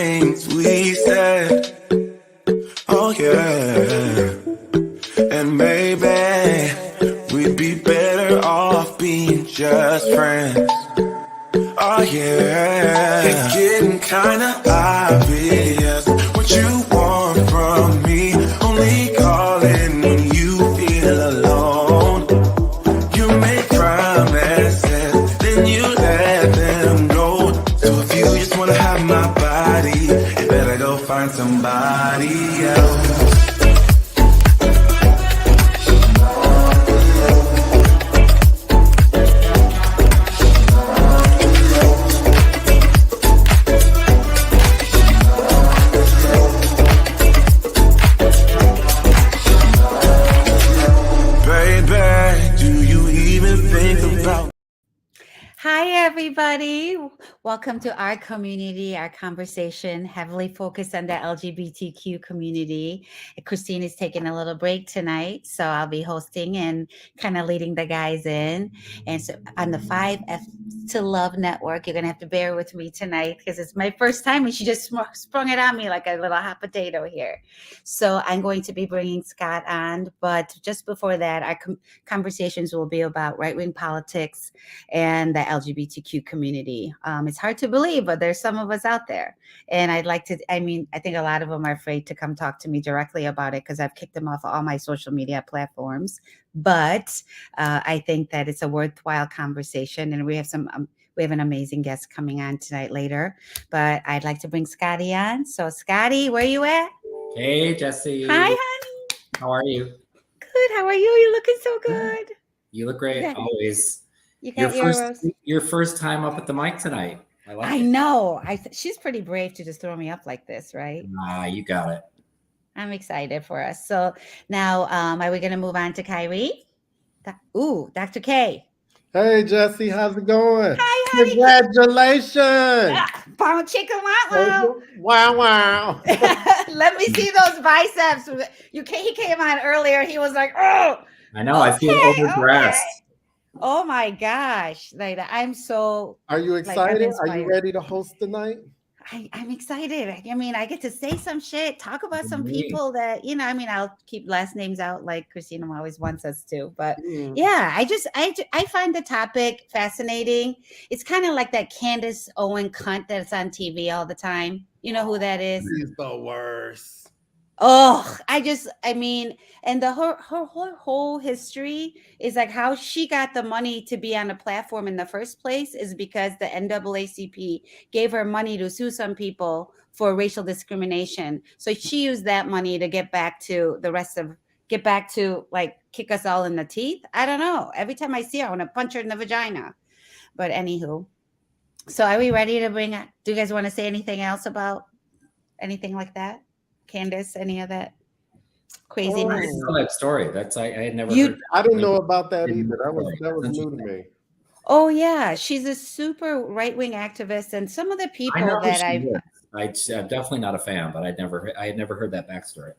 things we said. Oh yeah. And maybe we'd be better off being just friends. Oh yeah. It's getting kinda obvious what you want from me. Only calling when you feel alone. You make promises, then you let them go. So if you just wanna have my body, you better go find somebody else. Hi, everybody. Welcome to our community, our conversation, heavily focused on the LGBTQ community. Christine is taking a little break tonight, so I'll be hosting and kind of leading the guys in. And so on the 5F to Love Network, you're going to have to bear with me tonight because it's my first time and she just sprung it on me like a little hot potato here. So I'm going to be bringing Scott on, but just before that, our conversations will be about right-wing politics and the LGBTQ community. It's hard to believe, but there's some of us out there. And I think a lot of them are afraid to come talk to me directly about it because I've kicked them off all my social media platforms. But I think that it's a worthwhile conversation. And we have an amazing guest coming on tonight later. But I'd like to bring Scotty on. So Scotty, where you at? Hey, Jessie. Hi, honey. How are you? Good. How are you? You're looking so good. You look great, always. You got your first time up at the mic tonight. I know. She's pretty brave to just throw me up like this, right? You got it. I'm excited for us. So now, are we going to move on to Kairi? Dr. K. Hey, Jessie, how's it going? Hi, honey. Congratulations. Pound chicken, wow. Wow. Let me see those biceps. He came on earlier. He was like, oh. I know. Okay, I feel overdressed. Okay. Oh my gosh. I'm so. Are you excited? Are you ready to host tonight? I'm excited. I mean, I get to say some shit, talk about some people that, I'll keep last names out like Christina always wants us to. But yeah, I find the topic fascinating. It's kind of like that Candace Owen cunt that's on TV all the time. You know who that is? She's the worst. Oh, and her whole history is like how she got the money to be on a platform in the first place is because the NAACP gave her money to sue some people for racial discrimination. So she used that money to get back to like kick us all in the teeth. I don't know. Every time I see her, I want to punch her in the vagina. But anywho, so are we ready to do you guys want to say anything else about anything like that? Candace, any of that craziness? I didn't know that story. I had never heard that. I didn't know about that either. That was new to me. Oh yeah, she's a super right-wing activist, and some of the people that I'm definitely not a fan, but I had never heard that backstory.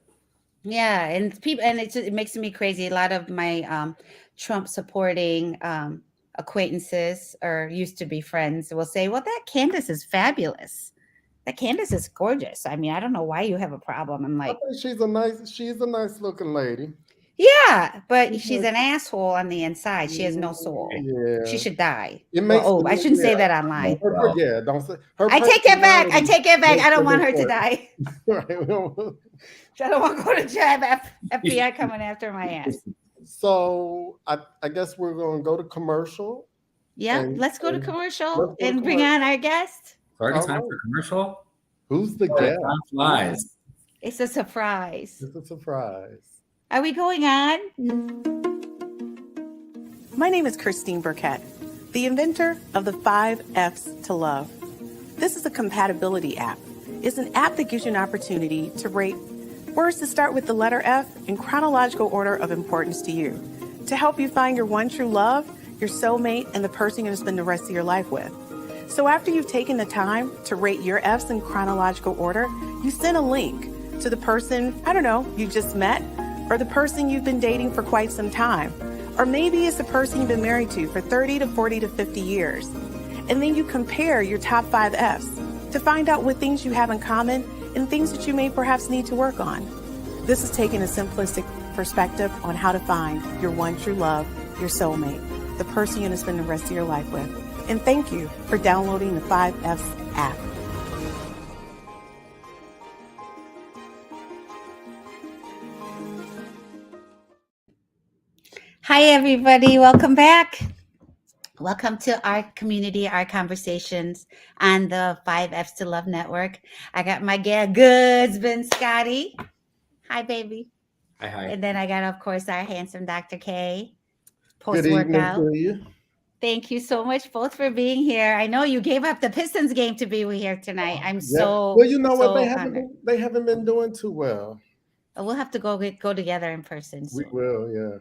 Yeah, and it makes me crazy. A lot of my Trump supporting acquaintances or used to be friends will say, "Well, that Candace is fabulous. That Candace is gorgeous. I mean, I don't know why you have a problem." I'm like, she's a nice looking lady. Yeah, but she's an asshole on the inside. She has no soul. Yeah. She should die. I shouldn't say that online. Don't say. I take it back. I don't want her to die. I don't want to go to jail. FBI coming after my ass. So I guess we're going to go to commercial. Yeah, let's go to commercial and bring on our guest. Already time for commercial? Who's the guest? Flies. It's a surprise. Are we going on? My name is Christine Burkett, the inventor of the 5 F's to Love. This is a compatibility app. It's an app that gives you an opportunity to rate words that start with the letter F in chronological order of importance to you, to help you find your one true love, your soulmate, and the person you're going to spend the rest of your life with. So after you've taken the time to rate your F's in chronological order, you send a link to the person, you just met, or the person you've been dating for quite some time. Or maybe it's the person you've been married to for 30 to 40 to 50 years. And then you compare your top 5 F's. to find out what things you have in common and things that you may perhaps need to work on. This is taking a simplistic perspective on how to find your one true love, your soulmate, the person you're going to spend the rest of your life with. And thank you for downloading the 5Fs app. Hi, everybody. Welcome back. Welcome to our community, our conversations on the 5Fs to Love Network. I got my good husband, Scotty. Hi, baby. Hi. And then I got, of course, our handsome Dr. K. Good evening Post-workout. to you. Thank you so much both for being here. I know you gave up the Pistons game to be here tonight. I'm so Well, you know what? honored. They haven't been doing too well. We'll have to go together in person. We will, yeah.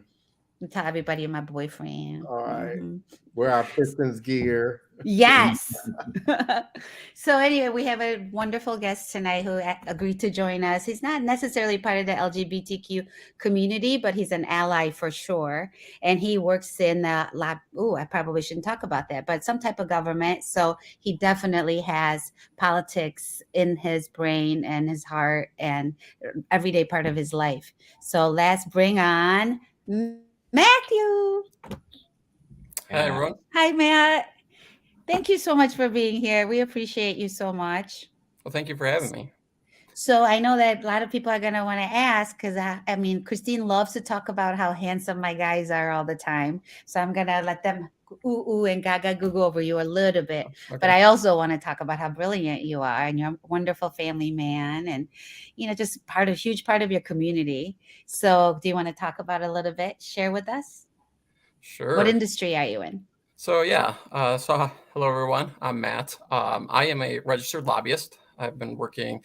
And tell everybody you're my boyfriend. All right. Mm-hmm. Wear our Pistons gear. Yes. So anyway, we have a wonderful guest tonight who agreed to join us. He's not necessarily part of the LGBTQ community, but he's an ally for sure. And he works in the lab. Oh, I probably shouldn't talk about that, but some type of government. So he definitely has politics in his brain and his heart and everyday part of his life. So let's bring on Matthew. Hi, everyone. Hi, Matt. Thank you so much for being here. We appreciate you so much. Well, thank you for having me. So I know that a lot of people are going to want to ask because, I mean, Christine loves to talk about how handsome my guys are all the time. So I'm going to let them ooh and gaga goo over you a little bit. Okay. But I also want to talk about how brilliant you are and you're a wonderful family man and, you know, just huge part of your community. So do you want to talk about it a little bit? Share with us? Sure. What industry are you in? So hello, everyone. I'm Matt. I am a registered lobbyist. I've been working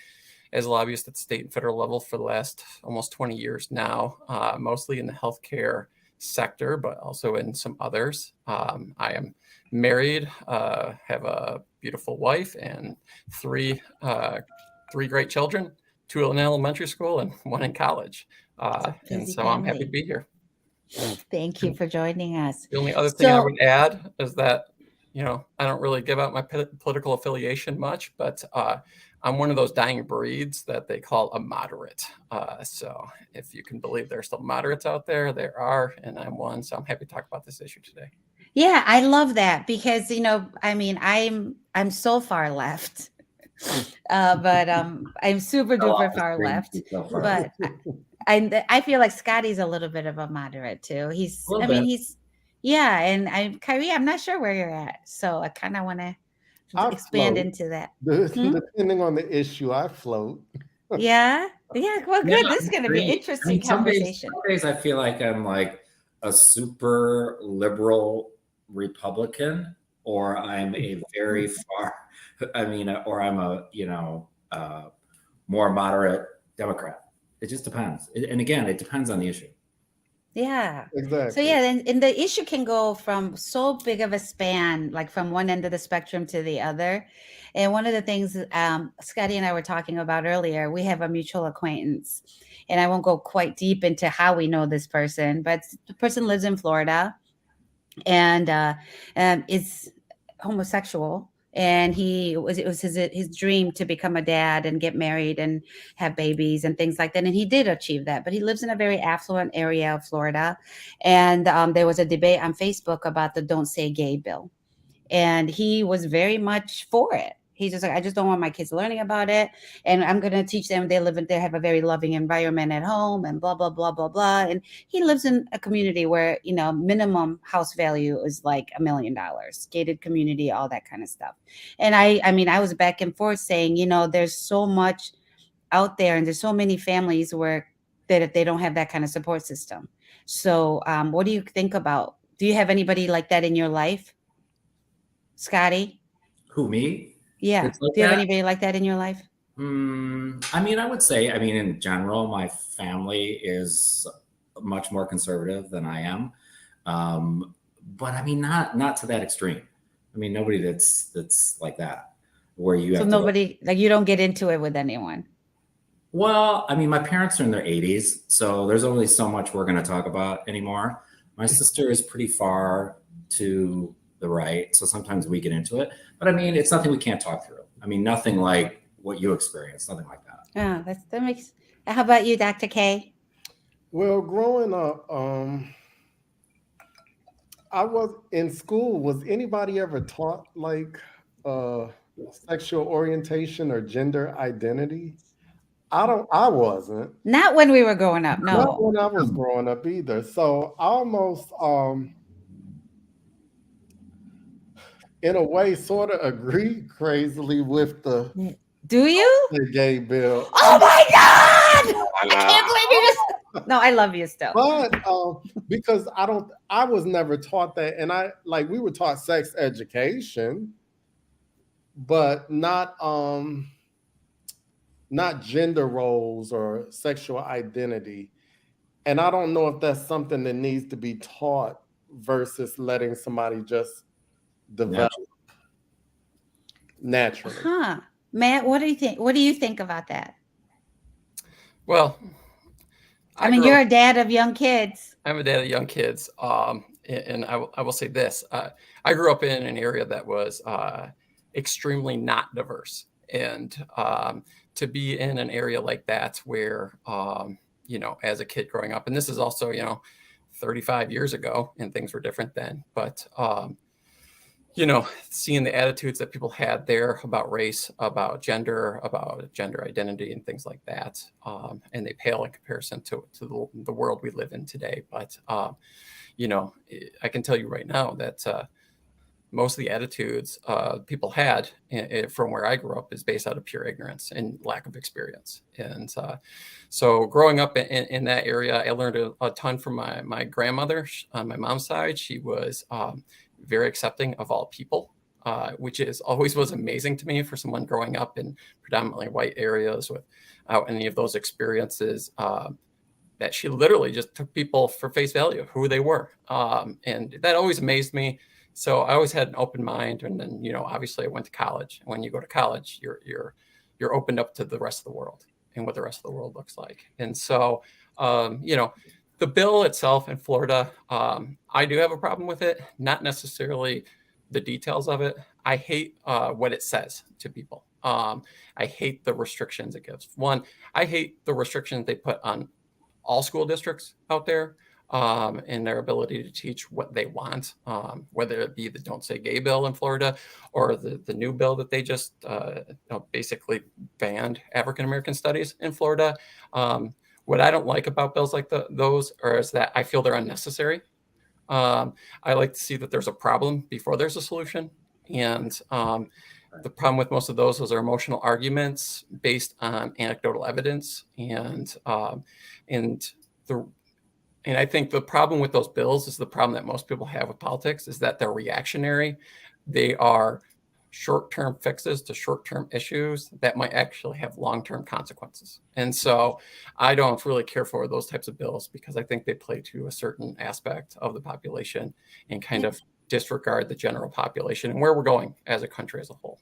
as a lobbyist at the state and federal level for the last almost 20 years now, mostly in the healthcare sector, but also in some others. I am married, have a beautiful wife and three great children, 2 in elementary school and 1 in college. And so I'm happy to be here. Thank you for joining us. The only other thing I would add is that, you know, I don't really give out my political affiliation much, but I'm one of those dying breeds that they call a moderate. So if you can believe there's still moderates out there, there are, and I'm one. So I'm happy to talk about this issue today. Yeah, I love that because, you know, I mean, I'm so far left, but I'm super duper far left. But I feel like Scotty's a little bit of a moderate too. And Kairi, I'm not sure where you're at. So I kind of want to expand into that. Depending on the issue, I float. Yeah. Well, good. This is going to be an interesting conversation. Some days I feel like I'm like a super liberal Republican, or I'm a very or I'm a, more moderate Democrat. It just depends. And again, it depends on the issue. Yeah. Exactly. So and the issue can go from so big of a span, like from one end of the spectrum to the other. And one of the things Scotty and I were talking about earlier, we have a mutual acquaintance, and I won't go quite deep into how we know this person, but the person lives in Florida and is homosexual. And it was his dream to become a dad and get married and have babies and things like that. And he did achieve that. But he lives in a very affluent area of Florida. And there was a debate on Facebook about the Don't Say Gay bill. And he was very much for it. He's just like, I just don't want my kids learning about it. And I'm going to teach them they have a very loving environment at home and blah, blah, blah, blah, blah. And he lives in a community where, you know, minimum house value is like $1 million, gated community, all that kind of stuff. And I mean, I was back and forth saying, you know, there's so much out there and there's so many families where that they don't have that kind of support system. So what do you think about, do you have anybody like that in your life? Scotty? Who, me? Yeah. Do you have anybody like that in your life? I mean, I would say, in general, my family is much more conservative than I am. But I mean, not to that extreme. I mean, nobody that's like that, where you have so nobody, like you don't get into it with anyone. Well, I mean, my parents are in their 80s, so there's only so much we're going to talk about anymore. My sister is pretty far to the right, so sometimes we get into it. But I mean, it's nothing we can't talk through. I mean, nothing like what you experienced, nothing like that. Yeah, that makes. How about you, Dr. K? Well, growing up, I was in school. Was anybody ever taught like sexual orientation or gender identity? I wasn't. Not when we were growing up. Not No. when I was growing up either. So I almost in a way sort of agree crazily with the Do you? gay bill. Oh my God! I can't believe you just. No, I love you still. But because I was never taught that, and we were taught sex education, but not gender roles or sexual identity. And I don't know if that's something that needs to be taught versus letting somebody just develop naturally. Huh. Matt, what do you think? What do you think about that? Well, I mean, you're a dad of young kids. I'm a dad of young kids. And I will say this. I grew up in an area that was extremely not diverse. And to be in an area like that where, as a kid growing up, and this is also, 35 years ago and things were different then. But, seeing the attitudes that people had there about race, about gender identity and things like that. And they pale in comparison to the world we live in today. But, I can tell you right now that most of the attitudes people had from where I grew up is based out of pure ignorance and lack of experience. And so growing up in that area, I learned a ton from my grandmother on my mom's side. She was very accepting of all people, which always was amazing to me for someone growing up in predominantly white areas without any of those experiences. That she literally just took people for face value, who they were. And that always amazed me. So I always had an open mind. And then, obviously I went to college. And when you go to college, you're opened up to the rest of the world and what the rest of the world looks like. And so, the bill itself in Florida, I do have a problem with it, not necessarily the details of it. I hate what it says to people. I hate the restrictions it gives. One, I hate the restrictions they put on all school districts out there and their ability to teach what they want, whether it be the Don't Say Gay bill in Florida or the new bill that they just basically banned African-American studies in Florida. What I don't like about bills like those is that I feel they're unnecessary. I like to see that there's a problem before there's a solution. And the problem with most of those are emotional arguments based on anecdotal evidence. And I think the problem with those bills is the problem that most people have with politics is that they're reactionary. They are short-term fixes to short-term issues that might actually have long-term consequences. And so I don't really care for those types of bills because I think they play to a certain aspect of the population and kind of disregard the general population and where we're going as a country as a whole.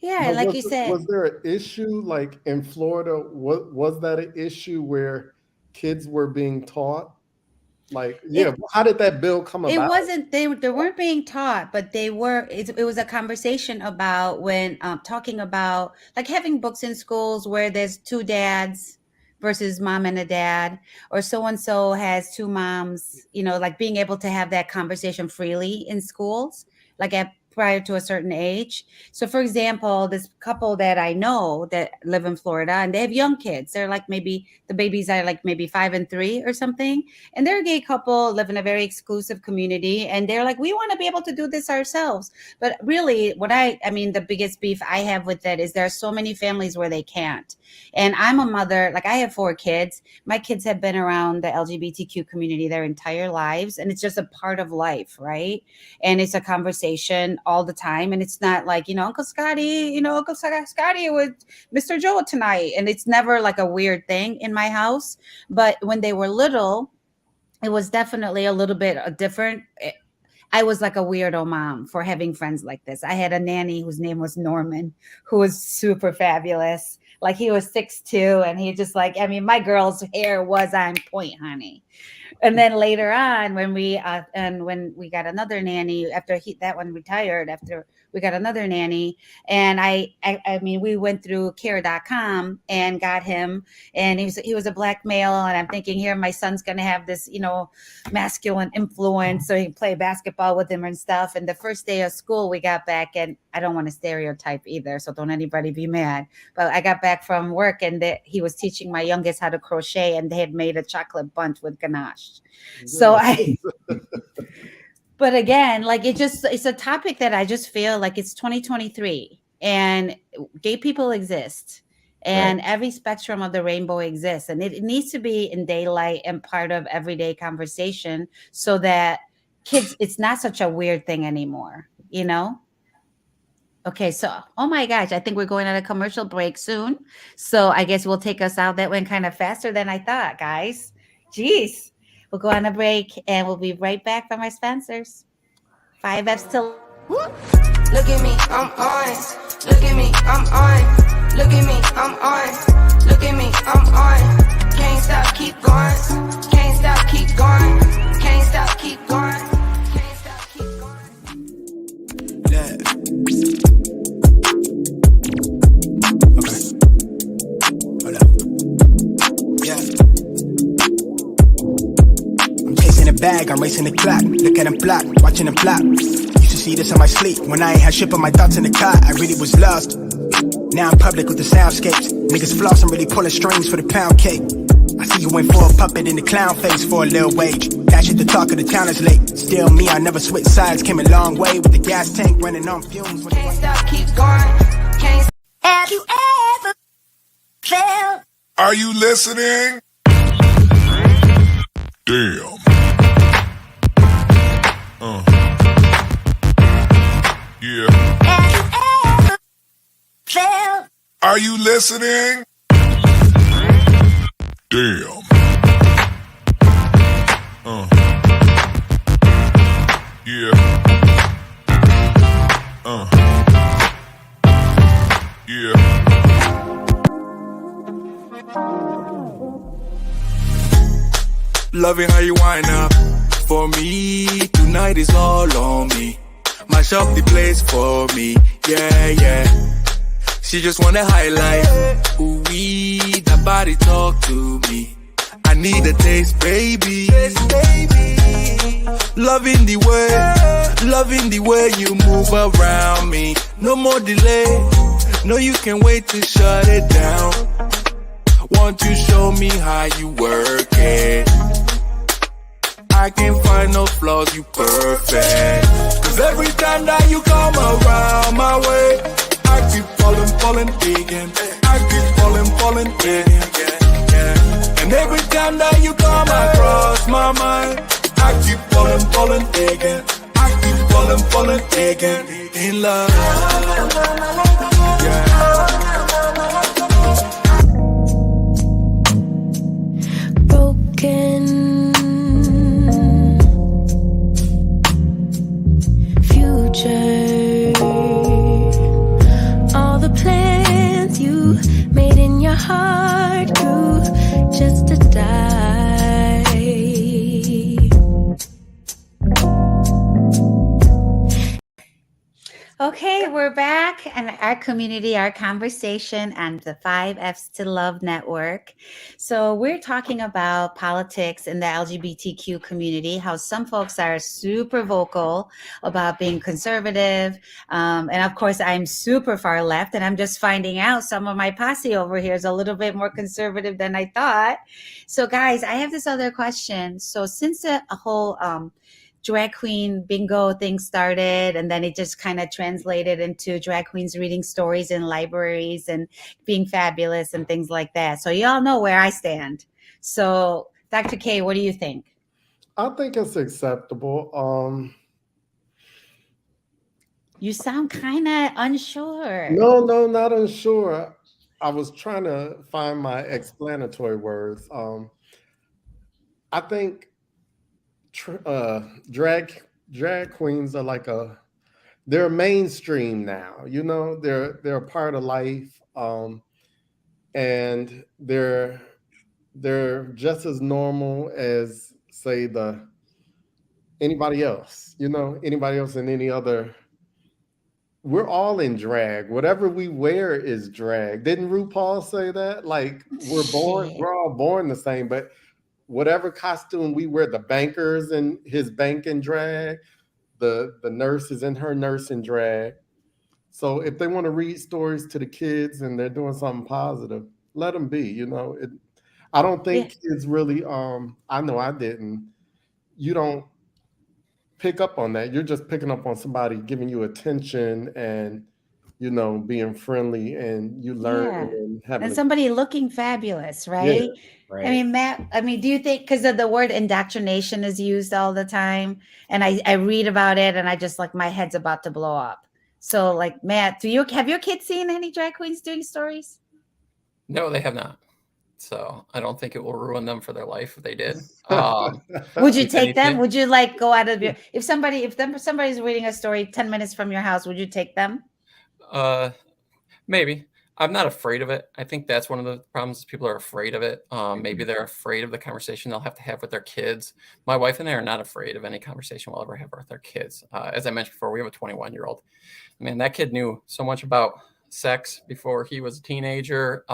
Yeah, like you said. Was there an issue like in Florida? Was that an issue where kids were being taught? How did that bill come about? It wasn't, they weren't being taught, but they were, it was a conversation about when talking about like having books in schools where there's two dads versus mom and a dad, or so-and-so has two moms, like being able to have that conversation freely in schools, like prior to a certain age. So for example, this couple that I know that live in Florida and they have young kids, they're like maybe the babies are like maybe 5 and 3 or something. And they're a gay couple, live in a very exclusive community. And they're like, we want to be able to do this ourselves. But really the biggest beef I have with that is there are so many families where they can't. And I'm a mother, like I have 4 kids. My kids have been around the LGBTQ community their entire lives. And it's just a part of life, right? And it's a conversation all the time. And it's not like, Uncle Scotty with Mr. Joe tonight. And it's never like a weird thing in my house. But when they were little, it was definitely a little bit different. I was like a weirdo mom for having friends like this. I had a nanny whose name was Norman, who was super fabulous. Like he was 6'2", and he just like, I mean, my girl's hair was on point, honey. And then later on, when we got another nanny after that one retired, after we got another nanny, and I mean, we went through care.com and got him, and he was a black male, and I'm thinking, here my son's gonna have this, you know, masculine influence, so he can play basketball with him and stuff. And the first day of school, we got back, and I don't want to stereotype either, so don't anybody be mad. But I got back from work, and he was teaching my youngest how to crochet, and they had made a chocolate bunch with ganache. So but again, like it's a topic that I just feel like it's 2023 and gay people exist, and every spectrum of the rainbow exists, and it needs to be in daylight and part of everyday conversation so that kids, it's not such a weird thing anymore, you know? Okay, so, oh my gosh, I think we're going on a commercial break soon. So I guess we'll take us out. That went kind of faster than I thought, guys. Jeez. We'll go on a break and we'll be right back from our sponsors. 5Fs to... Look at me, I'm on. Look at me, I'm on. Look at me, I'm on. Look at me, I'm on. Can't stop, keep going. Can't stop, keep going. Can't stop, keep going. Can't stop, keep going. Yeah. Okay. Hold up. Yeah. I'm chasing a bag, I'm racing the clock. Look at them block, watching them flop. Used to see this in my sleep. When I ain't had shit but my thoughts in the car, I really was lost. Now I'm public with the soundscapes. Niggas floss, I'm really pulling strings for the pound cake. I see you went for a puppet in the clown face for a little wage. That shit, the talk of the town is late. Still me, I never switched sides. Came a long way with the gas tank running on fumes. Can't stop, keep going. Can't stop. Have you ever felt? Are you listening? Damn. Yeah. Have you ever felt? Are you listening? Damn. Yeah. Yeah. Loving how you wind up for me. Tonight is all on me. Mash up the place for me. Yeah, yeah. She just wanna highlight. Ooh, that body talk to me. I need a taste, baby. Loving the way you move around me. No more delay. No, you can wait to shut it down. Won't you show me how you work it? I can't find no flaws, you perfect. Cause every time that you come around my way, I keep falling again. I keep falling again. And every time that you come across my mind, I keep falling again. I keep falling again. In love. Yeah. Broken. All the plans you made in your heart grew just to die. Okay, we're back and our community, our conversation on the 5Fs to Love Network. So we're talking about politics in the LGBTQ community, how some folks are super vocal about being conservative. And of course, I'm super far left, and I'm just finding out some of my posse over here is a little bit more conservative than I thought. So guys, I have this other question. So since a whole drag queen bingo thing started, and then it just kind of translated into drag queens reading stories in libraries and being fabulous and things like that. So y'all know where I stand. So Dr. K, what do you think? I think it's acceptable. You sound kind of unsure. No, not unsure. I was trying to find my explanatory words. I think drag drag queens are like they're mainstream now. You know, they're a part of life, and they're just as normal as, say, anybody else. You know, anybody else in any other. We're all in drag. Whatever we wear is drag. Didn't RuPaul say that? Like Shit. we're all born the same, but whatever costume we wear, the banker's in his banking drag, the nurse is in her nursing drag. So if they want to read stories to the kids and they're doing something positive, let them be. You know, I don't Yeah. think kids really. I know I didn't. You don't pick up on that. You're just picking up on somebody giving you attention and, you know, being friendly, and you learn Yeah. and having And somebody looking fabulous, yeah. right? Right. I mean, Matt, do you think, because of the word indoctrination is used all the time, and I read about it and I just like, my head's about to blow up. So like, Matt, have your kids seen any drag queens doing stories? No, they have not. So I don't think it will ruin them for their life if they did. Would you If take them? anything. Would you like go out of your, if somebody's reading a story 10 minutes from your house, would you take them? Maybe. I'm not afraid of it. I think that's one of the problems is people are afraid of it. Maybe they're afraid of the conversation they'll have to have with their kids. My wife and I are not afraid of any conversation we'll ever have with our kids. As I mentioned before, we have a 21-year-old. Man, that kid knew so much about sex before he was a teenager.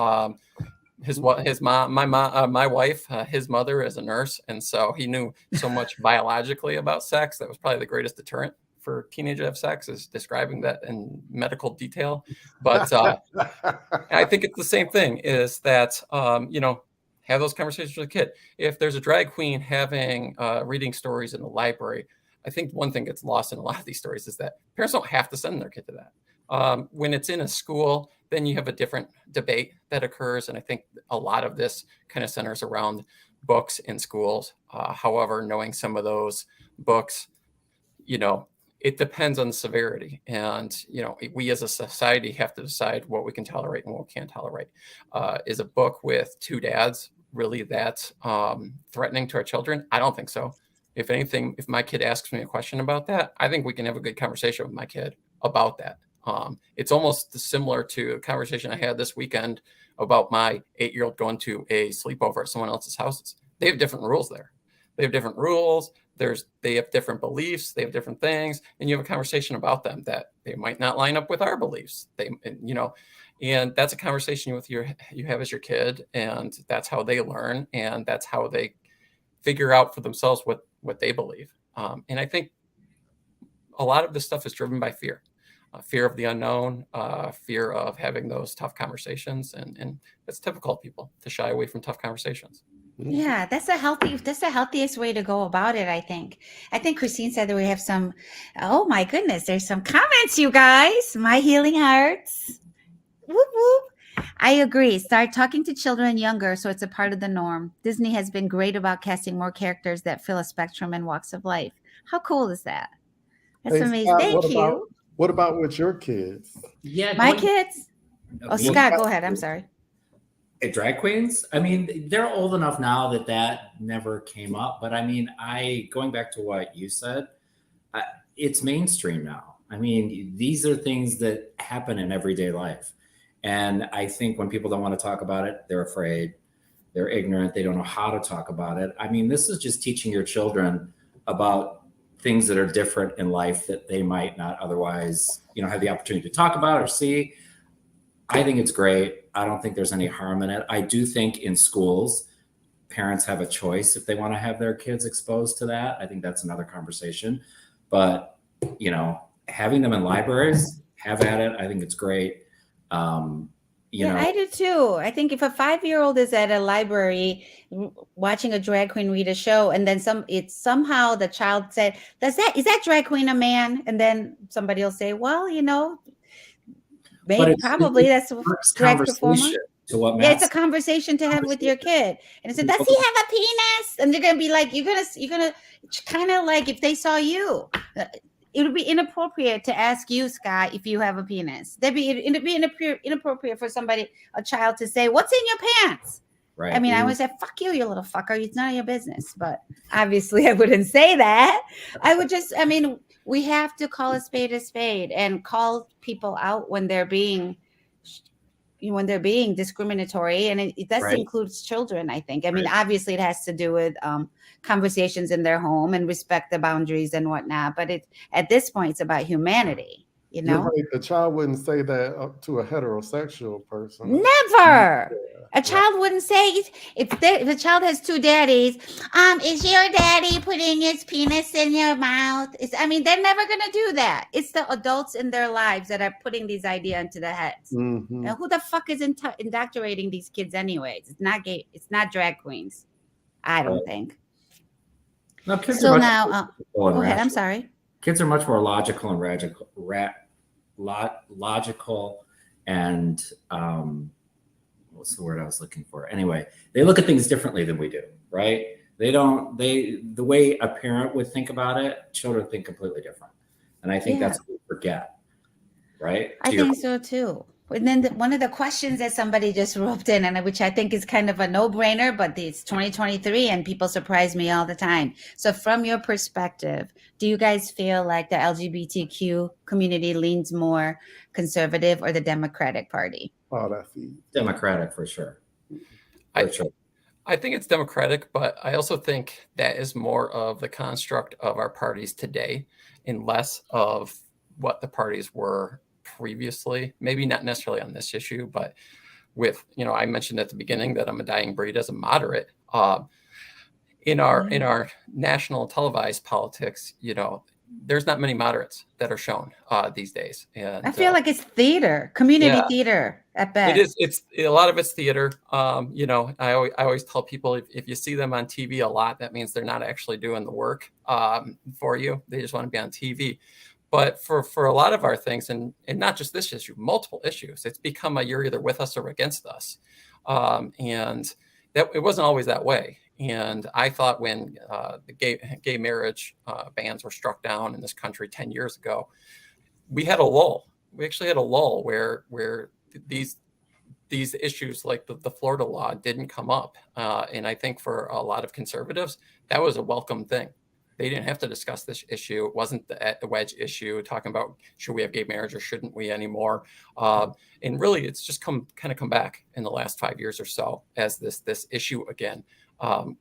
His mom, my wife, his mother is a nurse, and so he knew so much biologically about sex. That was probably the greatest deterrent for teenagers to have sex, is describing that in medical detail. But I think it's the same thing, is that have those conversations with a kid. If there's a drag queen having reading stories in the library, I think one thing gets lost in a lot of these stories is that parents don't have to send their kid to that. When it's in a school, then you have a different debate that occurs. And I think a lot of this kind of centers around books in schools. However, knowing some of those books, it depends on the severity. And, we as a society have to decide what we can tolerate and what we can't tolerate. Is a book with two dads really that threatening to our children? I don't think so. If anything, if my kid asks me a question about that, I think we can have a good conversation with my kid about that. It's almost similar to a conversation I had this weekend about my 8-year-old going to a sleepover at someone else's houses. They have different rules there. They have different rules. They have different beliefs. They have different things, and you have a conversation about them that they might not line up with our beliefs. And that's a conversation you have as your kid, and that's how they learn, and that's how they figure out for themselves what they believe. And I think a lot of this stuff is driven by fear. Fear of the unknown, fear of having those tough conversations, and it's typical of people to shy away from tough conversations. Yeah, that's the healthiest way to go about it, I think. I think Christine said that we have some, oh my goodness, there's some comments, you guys. My healing hearts. Whoop, whoop. I agree. Start talking to children younger so it's a part of the norm. Disney has been great about casting more characters that fill a spectrum and walks of life. How cool is that? That's Hey, amazing. Scott, Thank you. What about with your kids? Yeah. My kids? Oh, Well, Scott, go ahead. I'm sorry. drag queens, I mean, they're old enough now that never came up. But I mean, going back to what you said, it's mainstream now. I mean, these are things that happen in everyday life. And I think when people don't want to talk about it, they're afraid, they're ignorant, they don't know how to talk about it. I mean, this is just teaching your children about things that are different in life that they might not otherwise, have the opportunity to talk about or see. I think it's great. I don't think there's any harm in it. I do think in schools, parents have a choice if they want to have their kids exposed to that. I think that's another conversation. But, having them in libraries, have at it. I think it's great. I do too. I think if a 5-year-old is at a library watching a drag queen read a show, and then somehow the child said, is that drag queen a man? And then somebody will say, well, maybe probably that's a drag performer. Yeah, it's a conversation to have with your kid. And I said, does he have a penis? And they're gonna be like, you're gonna kind of like, if they saw you, it would be inappropriate to ask you, Scott, if you have a penis. It'd be inappropriate for a child to say, what's in your pants? right? I mean, I would say, fuck you, you little fucker. It's none of your business. But obviously I wouldn't say that. I would just, I mean, we have to call a spade and call people out when they're being discriminatory. And it does Right. includes children, I think. I mean, Right. obviously it has to do with conversations in their home and respect the boundaries and whatnot. But at this point, it's about humanity. You You're know, right. The child wouldn't say that up to a heterosexual person. never. Yeah. A child wouldn't say if a child has two daddies. Is your daddy putting his penis in your mouth? I mean, they're never gonna do that. It's the adults in their lives that are putting these ideas into their heads. Mhm. And who the fuck is indoctrinating these kids anyways? It's not gay. It's not drag queens. I don't think. No, kids So are much now, more logical and go ahead. I'm rational. sorry. Kids are much more logical and logical and what's the word I was looking for? Anyway, they look at things differently than we do, right? The way a parent would think about it, children think completely different. And I think that's what we forget, right? I think so too. And then one of the questions that somebody just roped in, and which I think is kind of a no-brainer, but it's 2023 and people surprise me all the time. So from your perspective, do you guys feel like the LGBTQ community leans more conservative or the Democratic Party? Oh, that's easy. Democratic for sure. I think it's Democratic, but I also think that is more of the construct of our parties today and less of what the parties were previously. Maybe not necessarily on this issue, but with, I mentioned at the beginning that I'm a dying breed as a moderate. In our national televised politics, there's not many moderates that are shown these days. And I feel like it's theater, community theater at best. It is. It's a lot of it's theater. I always tell people if you see them on TV a lot, that means they're not actually doing the work for you. They just want to be on TV. But for a lot of our things, and not just this issue, multiple issues, it's become you're either with us or against us. And that it wasn't always that way. And I thought when the gay marriage bans were struck down in this country 10 years ago, we had a lull. We actually had a lull where these issues like the Florida law didn't come up. And I think for a lot of conservatives, that was a welcome thing. They didn't have to discuss this issue. It wasn't the wedge issue talking about should we have gay marriage or shouldn't we anymore. And really, it's just come back in the last 5 years or so as this issue again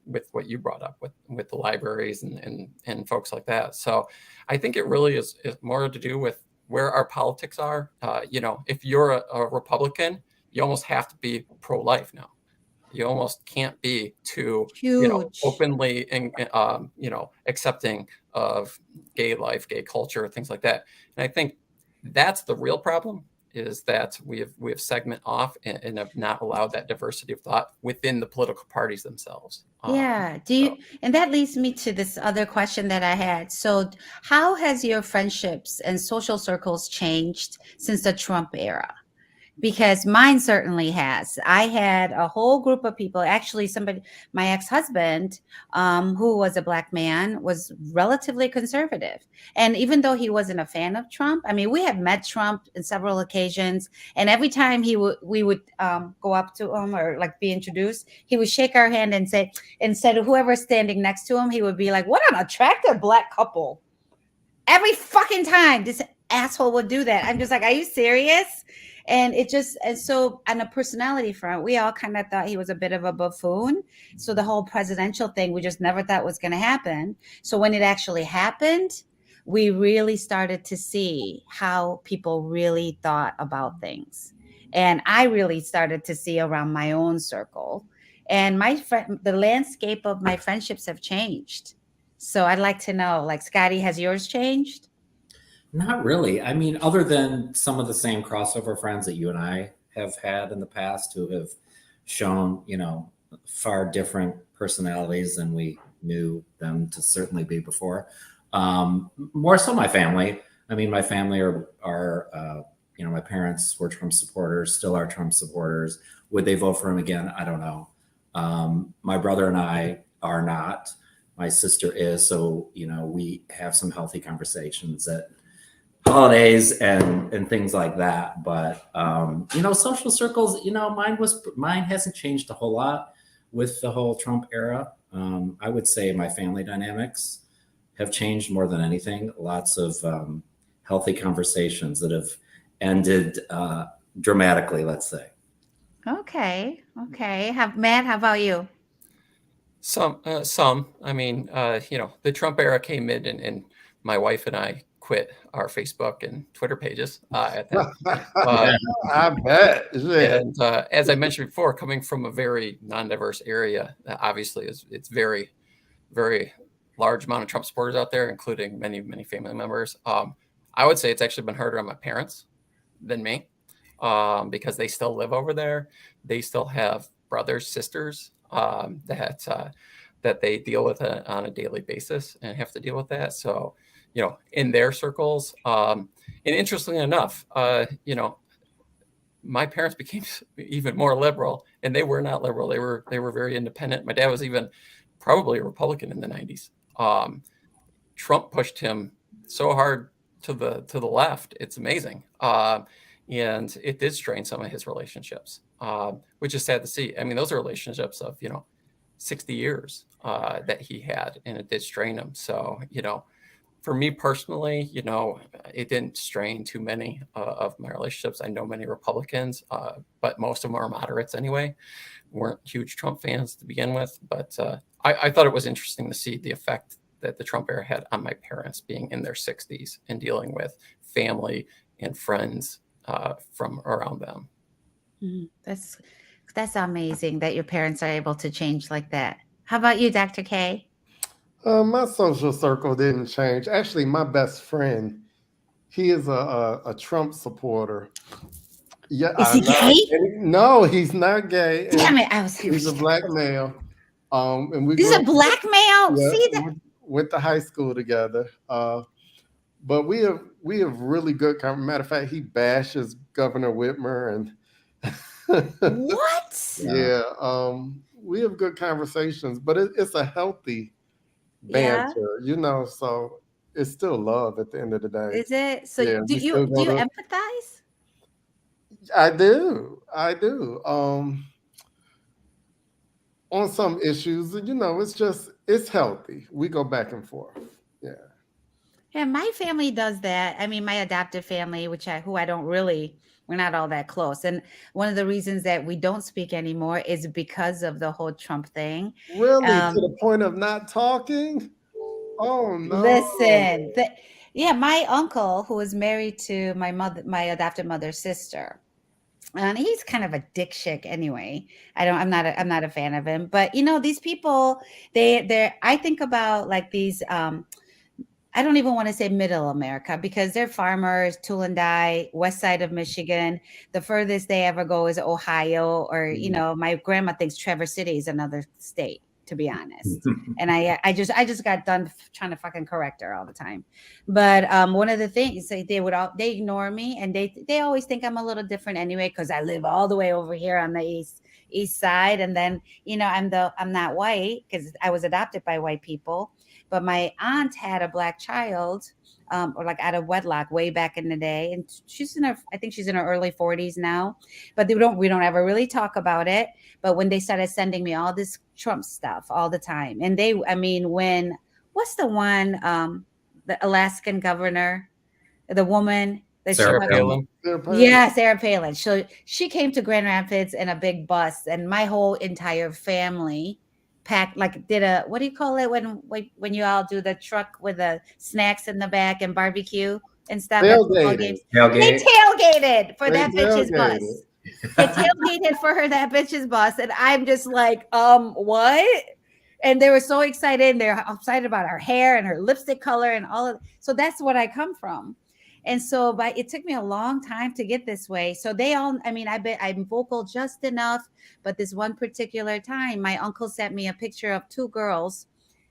with what you brought up with the libraries and folks like that. So I think it really is more to do with where our politics are. If you're a Republican, you almost have to be pro-life now. You almost can't be too openly and accepting of gay life, gay culture, things like that. And I think that's the real problem, is that we have segment off and have not allowed that diversity of thought within the political parties themselves. Yeah. And that leads me to this other question that I had. So how has your friendships and social circles changed since the Trump era? Because mine certainly has. I had a whole group of people, actually my ex-husband, who was a Black man, was relatively conservative. And even though he wasn't a fan of Trump, I mean, we had met Trump on several occasions. And every time we would go up to him or like be introduced, he would shake our hand and say, instead of whoever's standing next to him, he would be like, what an attractive Black couple. Every fucking time this asshole would do that. I'm just like, are you serious? And so on a personality front, we all kind of thought he was a bit of a buffoon. So the whole presidential thing, we just never thought was going to happen. So when it actually happened, we really started to see how people really thought about things. And I really started to see around my own circle. And the landscape of my friendships have changed. So I'd like to know, like, Scotty, has yours changed? Not really. I mean, other than some of the same crossover friends that you and I have had in the past who have shown, far different personalities than we knew them to certainly be before. More so my family. I mean, my family are my parents were Trump supporters, still are Trump supporters. Would they vote for him again? I don't know. My brother and I are not. My sister is. So, we have some healthy conversations at holidays and things like that. But, social circles, mine hasn't changed a whole lot. with the whole Trump era. I would say my family dynamics have changed more than anything. Lots of healthy conversations that have ended dramatically, let's say. Okay. Matt, how about you? Some. I mean, the Trump era came in, and my wife and I quit our Facebook and Twitter pages at that. I bet. Yeah. And as I mentioned before, coming from a very non-diverse area, obviously it's very, very large amount of Trump supporters out there, including many, many family members. I would say it's actually been harder on my parents than me because they still live over there. They still have brothers, sisters that they deal with on a daily basis and have to deal with that. So, in their circles, and interestingly enough, my parents became even more liberal, and they were not liberal. They were very independent. My dad was even probably a Republican in the 90s. Trump pushed him so hard to the left. It's amazing. And it did strain some of his relationships, which is sad to see. I mean, those are relationships of, 60 years that he had, and it did strain him. So, for me personally, it didn't strain too many of my relationships. I know many Republicans, but most of them are moderates anyway, weren't huge Trump fans to begin with. But I thought it was interesting to see the effect that the Trump era had on my parents being in their 60s and dealing with family and friends from around them. That's amazing that your parents are able to change like that. How about you, Dr. K? My social circle didn't change. Actually, my best friend, he is a Trump supporter. Yeah, Is he gay? No, he's not gay. Damn it! I was He's a black male. And He's a black male. Yeah, See that? Went to high school together. But we have really good. Matter of fact, he bashes Governor Whitmer and. What? Yeah. We have good conversations, but it's a healthy banter, so it's still love at the end of the day. Is it? So Yeah, do you empathize? I do. On some issues, it's healthy. We go back and forth. Yeah. Yeah, my family does that. I mean, my adoptive family, we're not all that close. And one of the reasons that we don't speak anymore is because of the whole Trump thing. Really? To the point of not talking? Oh, no. Listen, my uncle, who was married to my adopted mother's sister, and he's kind of a dick chick anyway. I'm not a fan of him, but these people, I think about like these, I don't even want to say middle America because they're farmers, tool and die, west side of Michigan. The furthest they ever go is Ohio, or, my grandma thinks Traverse City is another state, to be honest. And I just got done trying to fucking correct her all the time. But one of the things they ignore me, and they always think I'm a little different anyway, because I live all the way over here on the east side. And then, I'm not white because I was adopted by white people. But my aunt had a black child, or like out of wedlock way back in the day. And I think she's in her early 40s now, but we don't ever really talk about it. But when they started sending me all this Trump stuff all the time, and what's the one, the Alaskan governor, the woman, Sarah Palin. Yeah, Sarah Palin. She came to Grand Rapids in a big bus, and my whole entire family packed, what do you call it when you all do the truck with the snacks in the back and barbecue and stuff? Tailgate. They tailgated for that bitch's bus. They tailgated for that bitch's bus, and I'm just like, what? And they were so excited, and they're excited about her hair and her lipstick color and all of. So that's what I come from. And so, but it took me a long time to get this way. So I bet I'm vocal just enough. But this one particular time, my uncle sent me a picture of two girls.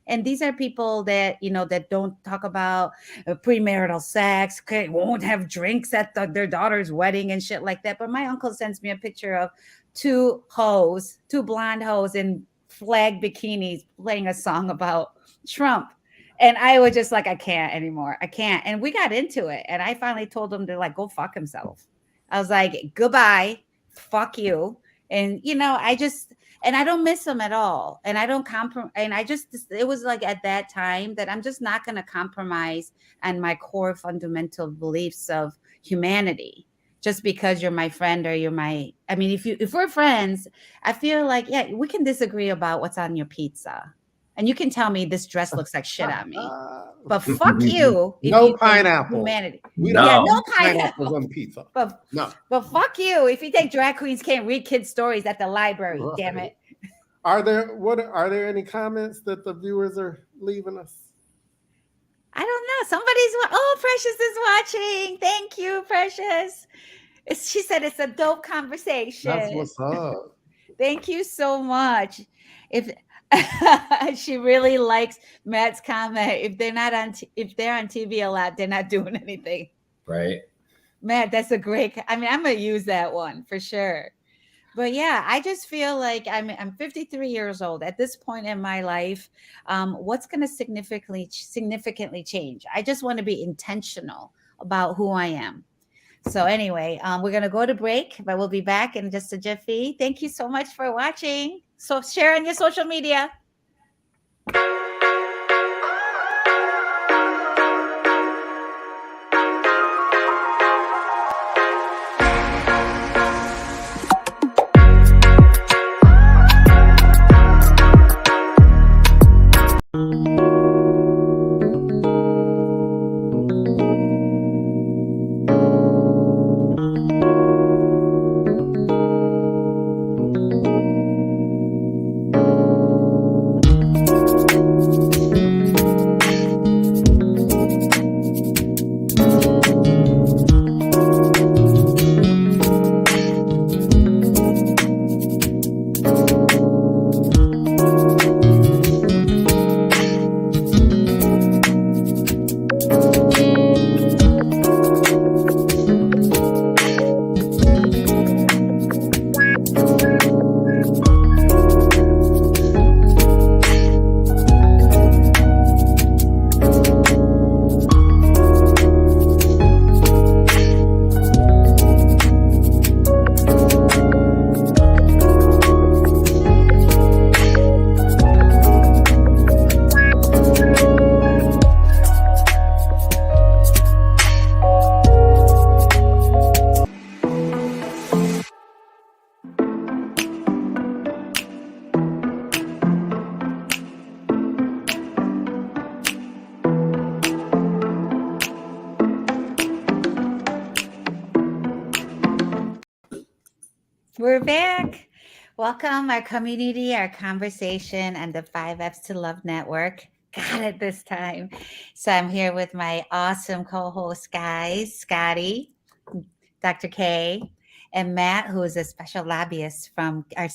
And these are people that, that don't talk about premarital sex, won't have drinks at their daughter's wedding and shit like that. But my uncle sends me a picture of two blonde hoes in flag bikinis playing a song about Trump. And I was just like, I can't anymore. I can't. And we got into it. And I finally told him to go fuck himself. I was like, goodbye. Fuck you. And, And I don't miss them at all. And I don't compromise. And it was like at that time that I'm just not going to compromise on my core fundamental beliefs of humanity just because you're my friend or if we're friends, I feel like, yeah, we can disagree about what's on your pizza. And you can tell me this dress looks like shit on me. But fuck you. If No you think pineapple. humanity. We No. don't No pineapples pineapple. on pizza. But No. fuck you if you think drag queens can't read kids' stories at the library. Right. Damn it. Are there any comments that the viewers are leaving us? I don't know. Precious is watching. Thank you, Precious. She said it's a dope conversation. That's what's up. Thank you so much. If she really likes Matt's comment, if they're on TV a lot, they're not doing anything. Right. Matt, that's a great. I'm gonna use that one for sure. But yeah, I just feel like I'm 53 years old at this point in my life. What's going to significantly change? I just want to be intentional about who I am. So anyway, we're going to go to break, but we'll be back in just a jiffy. Thank you so much for watching. So share on your social media. We're back. Welcome, our community, our conversation, and the 5Fs to Love Network. Got it this time. So I'm here with my awesome co-host guys, Scotty, Dr. K, and Matt, who is a special lobbyist from our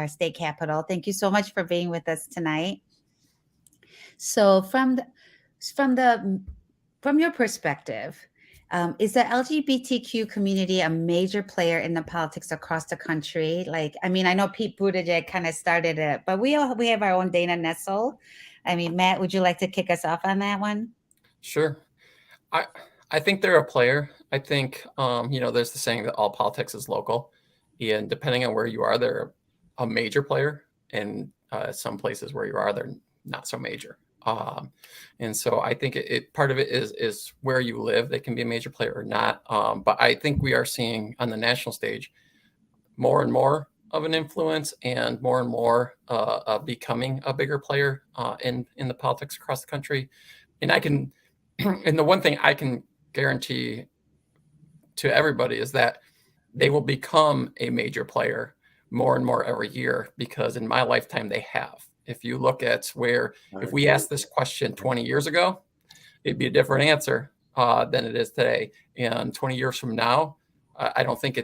state capital. Thank you so much for being with us tonight. So from your perspective, is the LGBTQ community a major player in the politics across the country? I know Pete Buttigieg kind of started it, but we have our own Dana Nessel. Matt, would you like to kick us off on that one? Sure. I think they're a player. I think, there's the saying that all politics is local. And depending on where you are, they're a major player. And some places where you are, they're not so major. And so I think part of it is where you live. They can be a major player or not. But I think we are seeing on the national stage more and more of an influence and more becoming a bigger player in the politics across the country. And and the one thing I can guarantee to everybody is that they will become a major player more and more every year, because in my lifetime they have. If you look at if we asked this question 20 years ago, it'd be a different answer than it is today. And 20 years from now, I don't think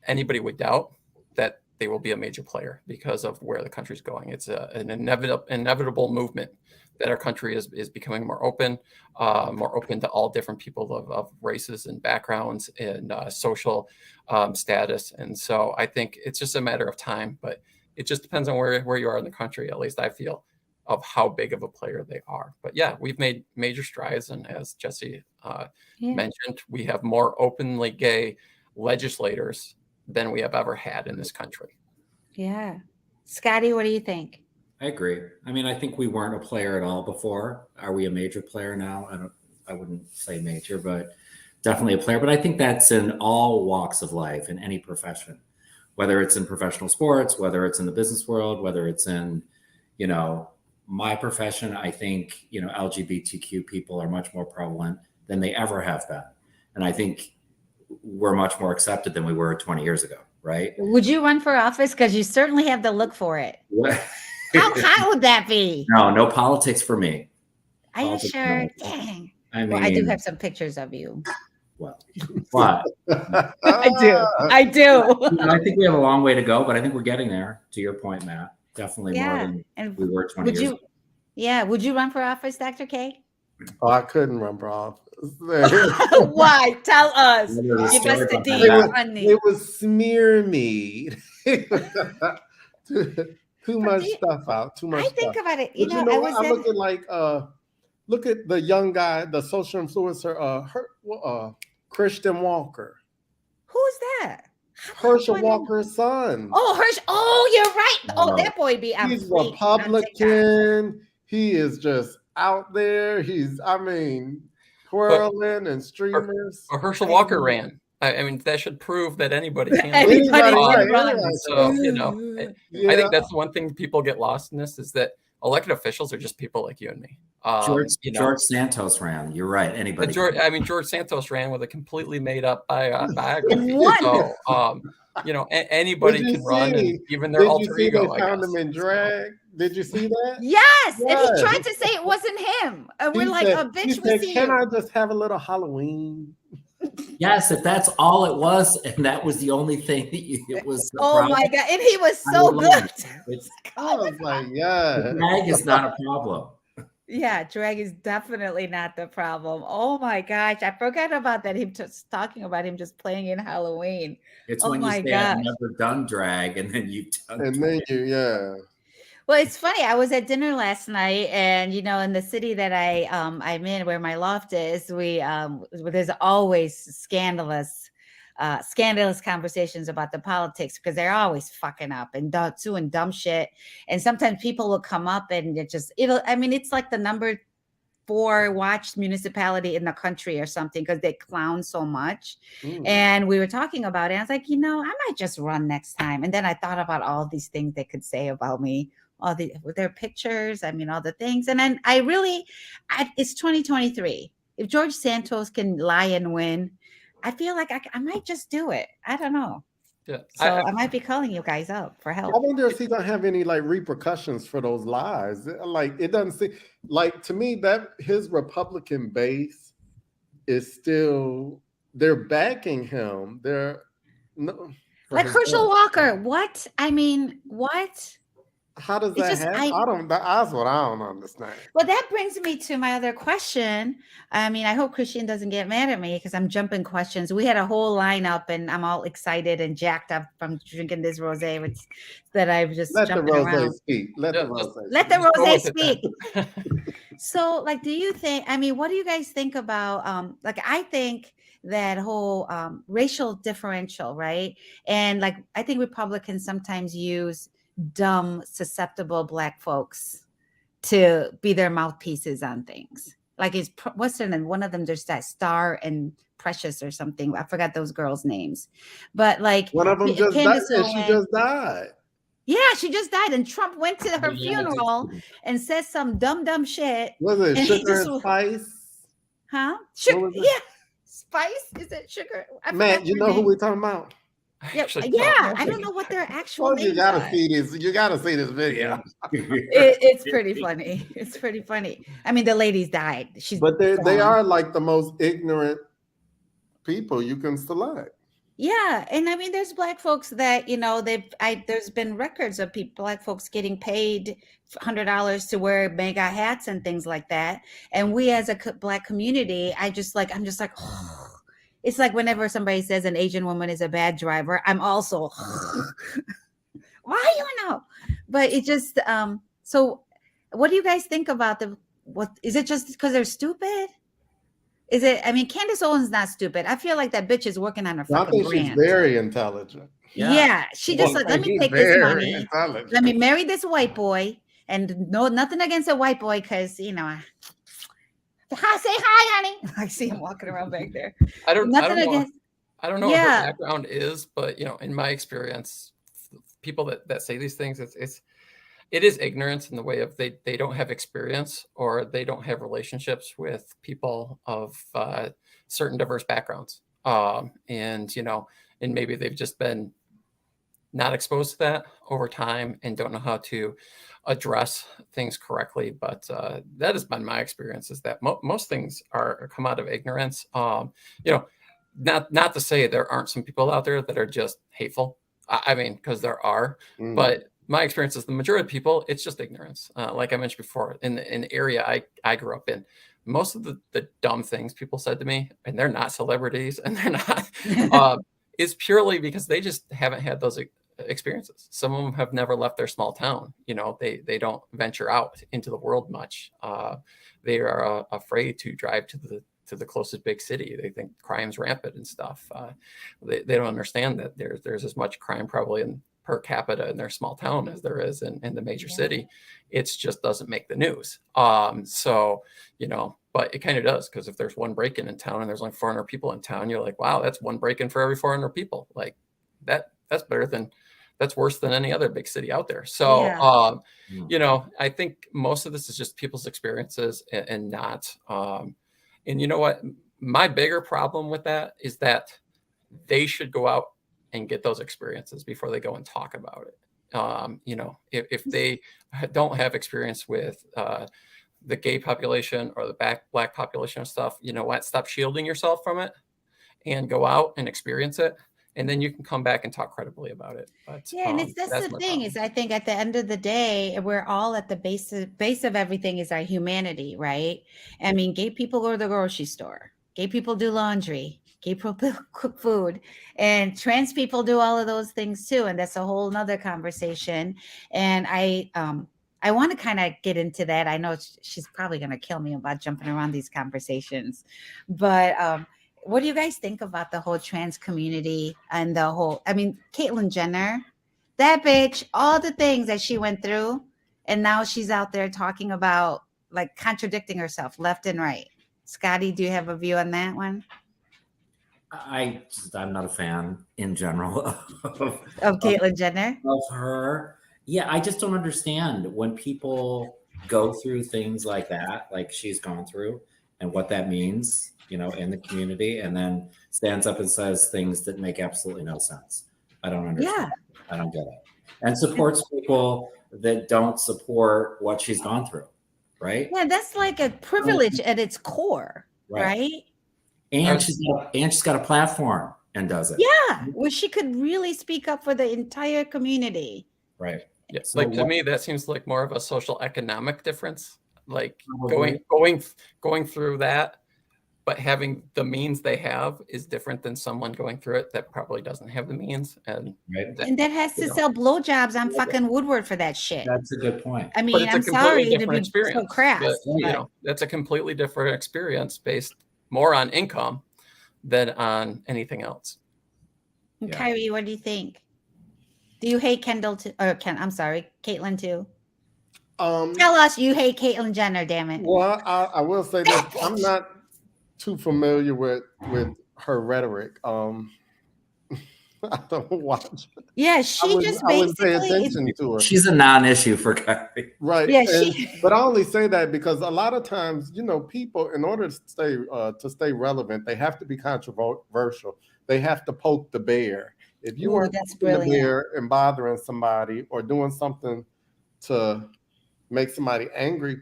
anybody would doubt that they will be a major player because of where the country's going. It's an inevitable movement that our country is becoming more open to all different people of races and backgrounds and social status. And so I think it's just a matter of time, but it just depends on where you are in the country, at least I feel, of how big of a player they are. But yeah, we've made major strides. And as Jessie mentioned, we have more openly gay legislators than we have ever had in this country. Yeah. Scotty, what do you think? I agree. I mean, I think we weren't a player at all before. Are we a major player now? I wouldn't say major, but definitely a player. But I think that's in all walks of life, in any profession, whether it's in professional sports, whether it's in the business world, whether it's in, you know, my profession. I think, you know, LGBTQ people are much more prevalent than they ever have been. And I think we're much more accepted than we were 20 years ago, right? Would you run for office? Because you certainly have the look for it. How hot would that be? No politics for me. Are you Politics, sure? no. Dang. I mean, Well, I do have some pictures of you. well, but I do. you know, I think we have a long way to go, but I think we're getting there. To your point, Matt, definitely more Yeah. than And we were 20 years ago. Yeah. Would you run for office, Dr. K? Oh, I couldnn run for office. Why? Tell us. What are the Give us stories the about deep that? honey. It was smear me. Too much you- stuff out. Too much I think stuff. about it. But I was I'm at, looking like look at the young guy, the social influencer, Christian Walker. who's that? Herschel How do I know? Walker's son. Oh, Herschel. Oh, you're right. Oh, Oh. that boy be on He's fleek on TikTok. Republican. He is just out there. Twirling and streamers. Or Herschel Walker ran. I mean, that should prove that anybody can. Anybody can run. So, you know, Yeah. I think that's one thing people get lost in this is that elected officials are just people like you and me. George Santos ran. You're right. Anybody. George Santos ran with a completely made up biography. What? So, you know, anybody Did you can run, see- and even their Did you alter see ego. they found him in drag? Did you see that? Yes. And Yes. he tried to say it wasn't him. And we're He like, said- oh, bitch, he we said, see can you. I just have a little Halloween? Yes, if that's all it was, and that was the only thing it was. The Oh problem, my God. And he was I so would good. love it. It's, I was like, yeah. drag is not a problem. Yeah, drag is definitely not the problem. Oh my gosh. I forgot about that. Him just talking about him just playing in Halloween. It's Oh when you my say I've gosh. never done drag, and then you've done. And then yeah. Well, it's funny. I was at dinner last night, and you know, in the city that I'm in, where my loft is, there's always scandalous conversations about the politics because they're always fucking up and doing dumb shit. And sometimes people will come up and it's like the number 4 watched municipality in the country or something because they clown so much. And we were talking about it. I was like, I might just run next time. And then I thought about all these things they could say about me. With their pictures, all the things. And then it's 2023. If George Santos can lie and win, I feel like I might just do it. I don't know. Yeah. So I might be calling you guys up for help. I wonder if he's gonna have any like repercussions for those lies. Like it doesn't seem like to me that his Republican base is still they're backing him. Like Herschel Walker. What? What? How does It's that just- happen? That's what I don't understand. Well, that brings me to my other question. I hope Christian doesn't get mad at me because I'm jumping questions. We had a whole lineup and I'm all excited and jacked up from drinking this rosé, that I've just Let the jumping rose around. speak. Let the rose Let the Go rosé with it then. speak. So, do you think, what do you guys think about, I think that whole racial differential, right? And I think Republicans sometimes use dumb, susceptible Black folks to be their mouthpieces on things. What's their name? One of them, there's that Star and Precious or something. I forgot those girls' names. But one of them just died. Candace She Owens- just died. Yeah, she just died. And Trump went to her funeral and said some dumb shit. Was it And he Sugar just- and Spice? Huh? What Sugar, was it? yeah. Spice? Is it Sugar? I Matt, forgot you her know who name. we're talking about? Yeah, Actually, yeah. I don't know what their actual names You gotta are. see this. You gotta see this video. It's pretty funny. It's pretty funny. The ladies died. But they gone. are like the most ignorant people you can select. Yeah, and there's Black folks that there's been records of Black folks getting paid $100 to wear mega hats and things like that. And we as a Black community, I'm just like, oh. It's like whenever somebody says an Asian woman is a bad driver, I'm also why you know? But it just so what do you guys think about what is it just because they're stupid? Is it? Candace Owens not stupid. I feel like that bitch is working on her I fucking think brand. she's very intelligent. Yeah, she just Well, said, let me He's take this very money. intelligent. Let me marry this white boy. And no, nothing against a white boy, because hi, say hi, honey. I see him walking around back there. I don't Nothing know. against. I don't know what her Yeah, background is, but in my experience, people that say these things, it is ignorance in the way of they don't have experience, or they don't have relationships with people of certain diverse backgrounds, and maybe they've just been not exposed to that over time and don't know how to address things correctly. But that has been my experience, is that most things are come out of ignorance. Not to say there aren't some people out there that are just hateful. I mean, because there are, but my experience is the majority of people, it's just ignorance. Like I mentioned before, in the area I grew up in, most of the dumb things people said to me, and they're not celebrities, and they're not, is purely because they just haven't had those experiences. Some of them have never left their small town. They don't venture out into the world much. They are afraid to drive to the closest big city. They think crime's rampant and stuff. They don't understand that there's as much crime probably per capita in their small town as there is in the major city. It just doesn't make the news. But it kind of does, because if there's one break-in in town and there's like 400 people in town, you're like, wow, that's one break-in for every 400 people. Like that's worse than any other big city out there. So, I think most of this is just people's experiences and not, and you know what? My bigger problem with that is that they should go out and get those experiences before they go and talk about it. If they don't have experience with the gay population or the black population and stuff, you know what? Stop shielding yourself from it and go out and experience it. And then you can come back and talk credibly about it. But, and that's the thing, is I think at the end of the day, we're all at the base of everything is our humanity, right? I mean, gay people go to the grocery store, gay people do laundry, gay people cook food, and trans people do all of those things too. And that's a whole nother conversation. And I want to kind of get into that. I know she's probably going to kill me about jumping around these conversations, but what do you guys think about the whole trans community and the whole, Caitlyn Jenner, that bitch, all the things that she went through, and now she's out there talking about, like, contradicting herself left and right. Scotty, do you have a view on that one? I'm not a fan in general of Caitlyn Jenner. Of her. Yeah, I just don't understand when people go through things like that, like she's gone through, and what that means, in the community, and then stands up and says things that make absolutely no sense. I don't understand. Yeah. I don't get it. And supports people that don't support what she's gone through, right? Yeah, that's like a privilege at its core, right? And she's got a platform and does it. Yeah, where she could really speak up for the entire community. Right. Yes. So to me, that seems like more of a social economic difference. Like going through that, but having the means they have is different than someone going through it that probably doesn't have the means. And that has to sell blowjobs on fucking Woodward for that shit. That's a good point. I mean, I'm sorry to be so crass. But, that's a completely different experience based more on income than on anything else. And Kairi, what do you think? Do you hate Caitlyn too? Tell us you hate Caitlyn Jenner, damn it. Well, I will say this. I'm not too familiar with her rhetoric. I don't watch. Yeah, I wouldn't pay attention to her. She's a non-issue for Kairi. Right. Yeah, but I only say that because a lot of times, people, in order to stay relevant, they have to be controversial. They have to poke the bear. If you weren't poking the bear and bothering somebody or doing something to make somebody angry,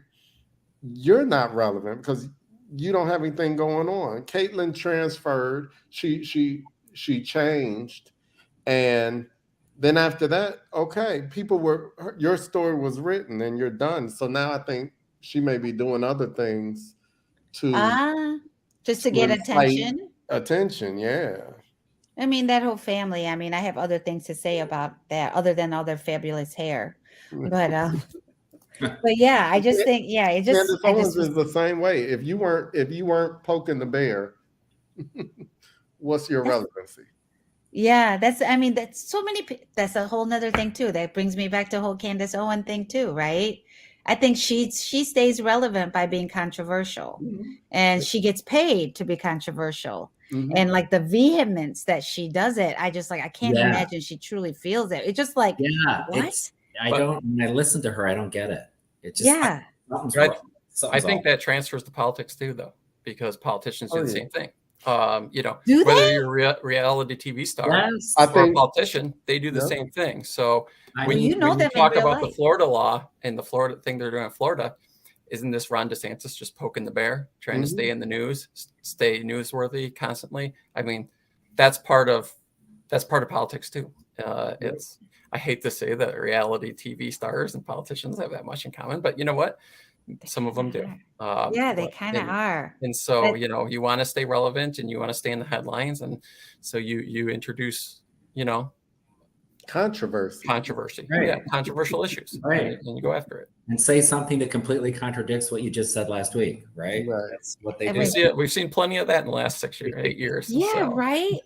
you're not relevant because you don't have anything going on. Caitlyn transferred. She changed, and then after that, okay, your story was written and you're done. So now I think she may be doing other things just to get attention. Yeah. I mean, that whole family. I mean, I have other things to say about that other than all their fabulous hair, but yeah, I just think Candace Owens is the same way. If you weren't poking the bear, what's your relevancy? Yeah, that's so many that's a whole nother thing too. That brings me back to the whole Candace Owen thing too, right? I think she stays relevant by being controversial, and she gets paid to be controversial. And like the vehemence that she does it, I can't imagine she truly feels it. It's just like, what? When I listen to her, I don't get it. It just, something's Right. wrong. I think that transfers to politics too, though, because politicians do the same thing. Do whether they? you're a reality TV star Yes. or a politician, they do the same thing. So when you talk about the Florida law and the Florida thing they're doing in Florida, isn't this Ron DeSantis just poking the bear, trying to stay in the news, stay newsworthy constantly? I mean, that's part of politics too. I hate to say that reality TV stars and politicians have that much in common, but you know what? Some of them do. They kind of are. And so, you want to stay relevant and you want to stay in the headlines. And so you introduce, controversy. Right. Yeah, controversial issues. Right. And you go after it. And say something that completely contradicts what you just said last week, right? That's what they do. We've seen plenty of that in the last 8 years. Yeah, right.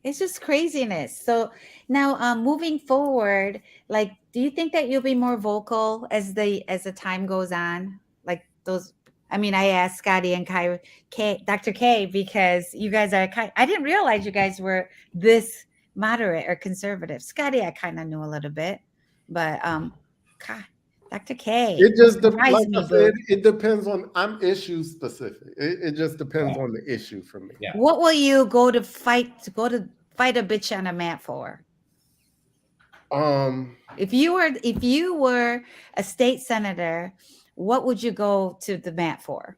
It's just craziness. So now moving forward, like, do you think that you'll be more vocal as the time goes on? Like those, I asked Scotty and Kairi, Dr. K, because you guys are I didn't realize you guys were this moderate or conservative. Scotty, I kind of knew a little bit, but Dr. K. It just it depends on. I'm issue specific. It just depends on the issue for me. Yeah. What will you go to fight a bitch on a mat for? If you were a state senator, what would you go to the mat for?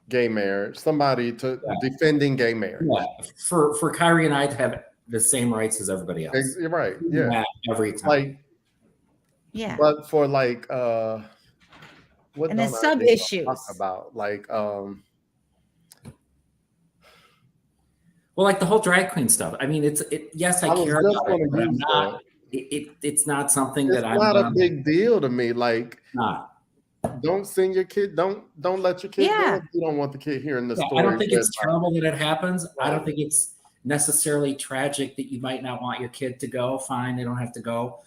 Gay marriage. Somebody defending gay marriage. Yeah. For Kairi and I to have the same rights as everybody else. You're right. Yeah. Every time. But for what and then sub issues about well, like the whole drag queen stuff. Yes, I care about it, but I'm not. It's not something that I'm not a big deal to me. Like, don't send your kid. Don't let your kid go if you don't want the kid hearing the story. I don't think it's terrible that it happens. I don't think it's necessarily tragic that you might not want your kid to go. Fine, they don't have to go.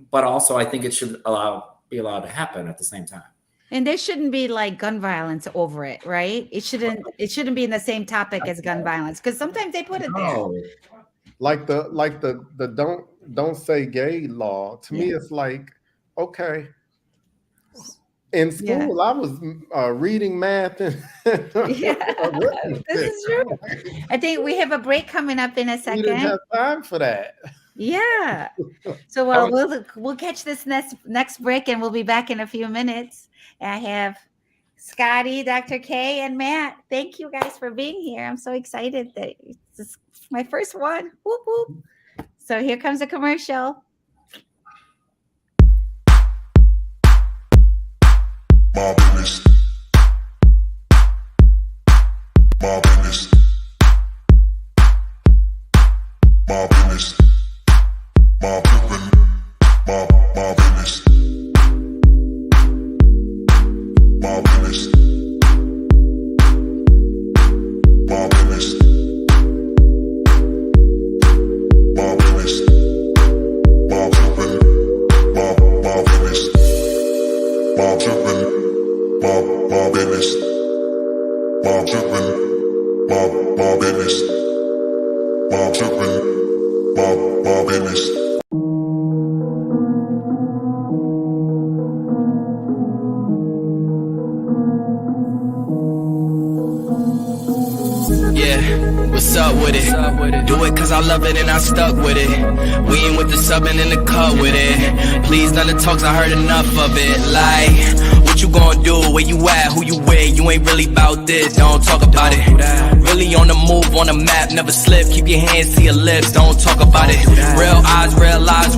But also, I think it should be allowed to happen at the same time. And there shouldn't be like gun violence over it, right? It shouldn't be in the same topic as gun violence, because sometimes they put it there. Like the don't say gay law. To me, it's like, okay. In school, I was reading math and this is true. I think we have a break coming up in a second. We didn't have time for that. Yeah. So we'll catch this next break, and we'll be back in a few minutes. I have Scotty, Dr. K, and Matt. Thank you guys for being here. I'm so excited that this is my first one. Whoop, whoop. So here comes a commercial. My business. My business. My business. My business. My business. My business. My business. My business. My business. My business. My business. My business. My business. My business. My business. My business. What's up with it? Do it cause I love it and I stuck with it. We ain't with the subbing in the cut with it. Please none of the talks, I heard enough of it. Like, what you gonna do? Where you at? Who you with? You ain't really about this, don't talk about it. Really on the move, on the map, never slip. Keep your hands to your lips, don't talk about it. Real eyes, real lies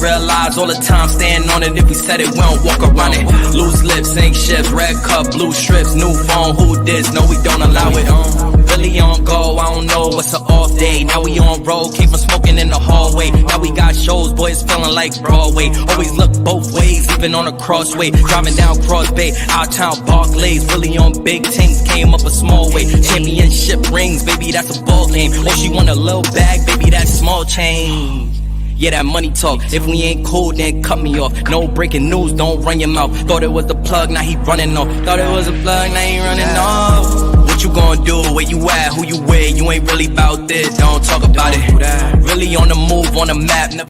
all the time. Stand on it, if we said it, we don't walk around it. Loose lips, sink ships, red cup, blue strips, new phone, who this? No, we don't allow it. Really really on go. I don't know what's an off day. Now we on road, came from smoking in the hallway. Now we got shows, boys feeling like Broadway. Always look both ways, even on a crossway. Driving down Cross Bay, out town Barclays. Really on big things, came up a small way. Championship rings, baby, that's a ball game. Oh, she want a little bag, baby, that's small change. Yeah, that money talk. If we ain't cool, then cut me off. No breaking news, don't run your mouth. Thought it was the plug, now he running off. Thought it was a plug, now he running off. What you gonna do? Where you at? Who you with? You ain't really about this. Don't talk about it. Really on the move, on the map.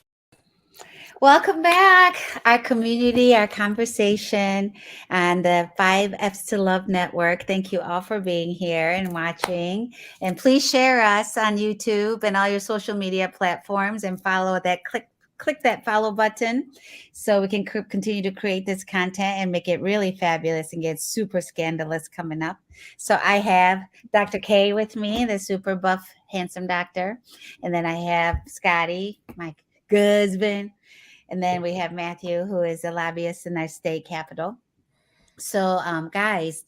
Welcome back, our community, our conversation, and the 5Fs to Love Network. Thank you all for being here and watching. And please share us on YouTube and all your social media platforms, and follow that, click that follow button so we can continue to create this content and make it really fabulous and get super scandalous coming up. So I have Dr. K with me, the super buff, handsome doctor. And then I have Scotty, my husband. And then we have Matthew, who is a lobbyist in our state capital. So, guys,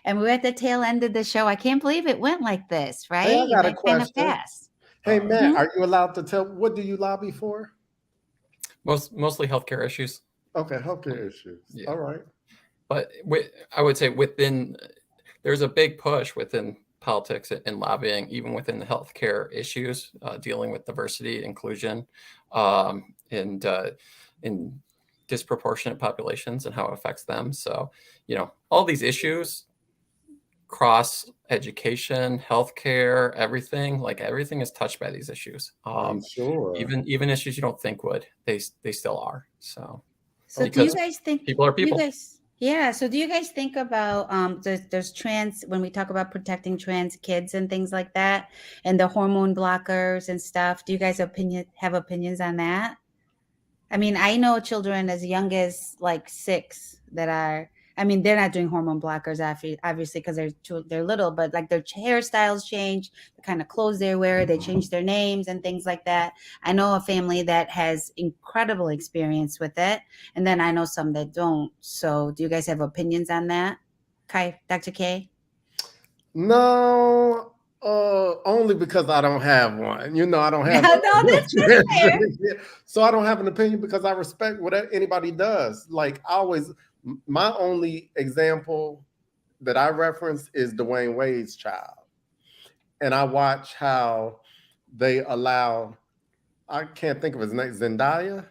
and we're at the tail end of the show. I can't believe it went like this, right? Hey, I got a kind of question. fast. Hey, Matt, are you allowed to tell, what do you lobby for? Mostly healthcare issues. Okay, healthcare issues. Yeah. All right. But I would say there's a big push within politics and lobbying, even within the healthcare issues, dealing with diversity, inclusion, and in disproportionate populations and how it affects them. So, all these issues cross education, healthcare, everything is touched by these issues. I'm sure. Even issues you don't think would, they still are. So do you guys think people are people? Yeah. So do you guys think about there's trans, when we talk about protecting trans kids and things like that, and the hormone blockers and stuff? Do you guys have opinions on that? I mean, I know children as young as like 6 that are, I mean, they're not doing hormone blockers, obviously, because they're little, but like their hairstyles change, the kind of clothes they wear, they change their names and things like that. I know a family that has incredible experience with it, and then I know some that don't. So do you guys have opinions on that? Dr. K? No, only because I don't have one. I don't have. No, that's fair. So I don't have an opinion because I respect what anybody does. Like my only example that I reference is Dwayne Wade's child. And I watch how they allow, I can't think of his name, Zendaya?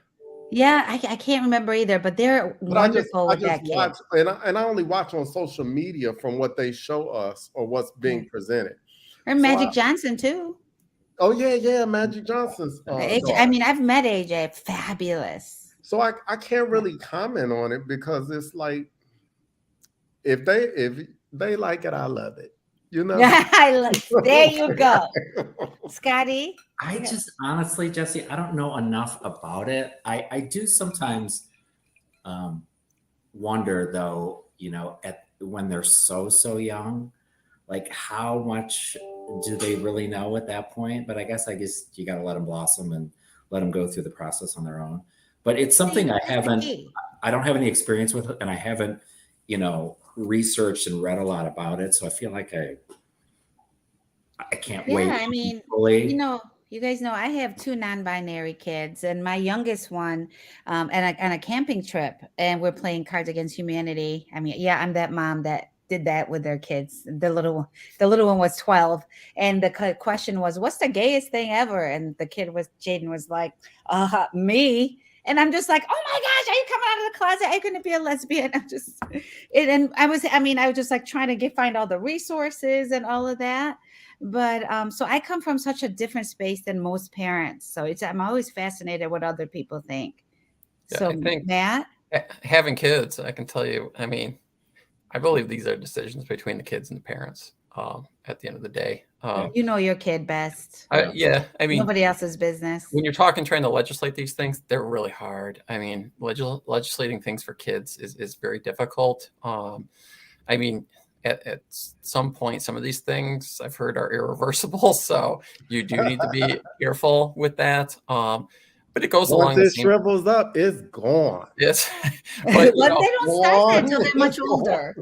Yeah, I can't remember either, but they're wonderful with that kid. Watch, and I only watch on social media from what they show us or what's being presented. Or Magic Johnson too. Oh yeah, Magic Johnson's. I mean, I've met AJ, fabulous. So I can't really comment on it because it's like if they like it, I love it. There you go. Scotty? I just honestly, Jessie, I don't know enough about it. I do sometimes wonder though, when they're so young, like how much do they really know at that point? But I guess you got to let them blossom and let them go through the process on their own. But it's something I don't have any experience with it, and I haven't, researched and read a lot about it. So I feel like I can't wait. I mean, you guys know I have 2 non-binary kids, and my youngest one on a camping trip, and we're playing Cards Against Humanity. I mean, I'm that mom that did that with their kids. The little one was 12, and the question was, "What's the gayest thing ever?" And the kid Jaden was like, "Me." And I'm just like, "Oh my gosh, are you coming out of the closet? Are you going to be a lesbian?" I was just like trying to find all the resources and all of that. But so I come from such a different space than most parents. So I'm always fascinated what other people think. Yeah, so I think Matt, having kids, I can tell you, I mean, I believe these are decisions between the kids and the parents. At the end of the day, your kid best. I mean, nobody else's business. When you're trying to legislate these things, they're really hard. I mean, legislating things for kids is very difficult. I mean, at some point, some of these things I've heard are irreversible, so you do need to be careful with that. But it goes along. Once it shrivels up, it's gone. Yes, but they don't start until they're much older.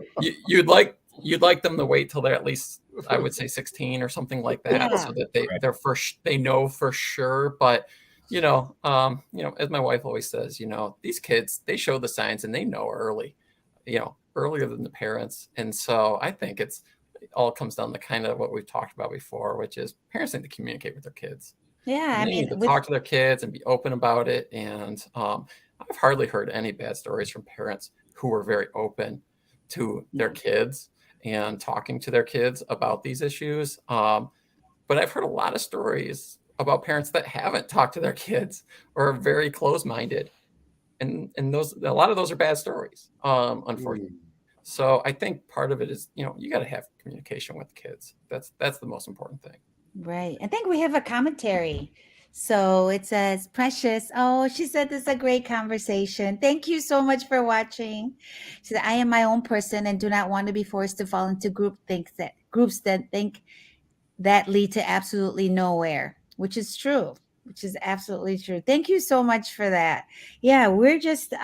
You'd like you'd like them to wait till they're at least, I would say 16 or something like that, Yeah. so that they know for sure. But as my wife always says, these kids, they show the signs and they know early, earlier than the parents. And so I think it all comes down to kind of what we've talked about before, which is parents need to communicate with their kids. Yeah, And they need to talk to their kids and be open about it. And I've hardly heard any bad stories from parents who were very open to their kids and talking to their kids about these issues. But I've heard a lot of stories about parents that haven't talked to their kids or are very close-minded. And a lot of those are bad stories, unfortunately. So I think part of it is, you got to have communication with kids. That's the most important thing. Right. I think we have a commentary. So it says, Precious. Oh, she said this is a great conversation. Thank you so much for watching. She said, I am my own person and do not want to be forced to fall into groups that think that lead to absolutely nowhere, which is true, which is absolutely true. Thank you so much for that. Yeah, we're just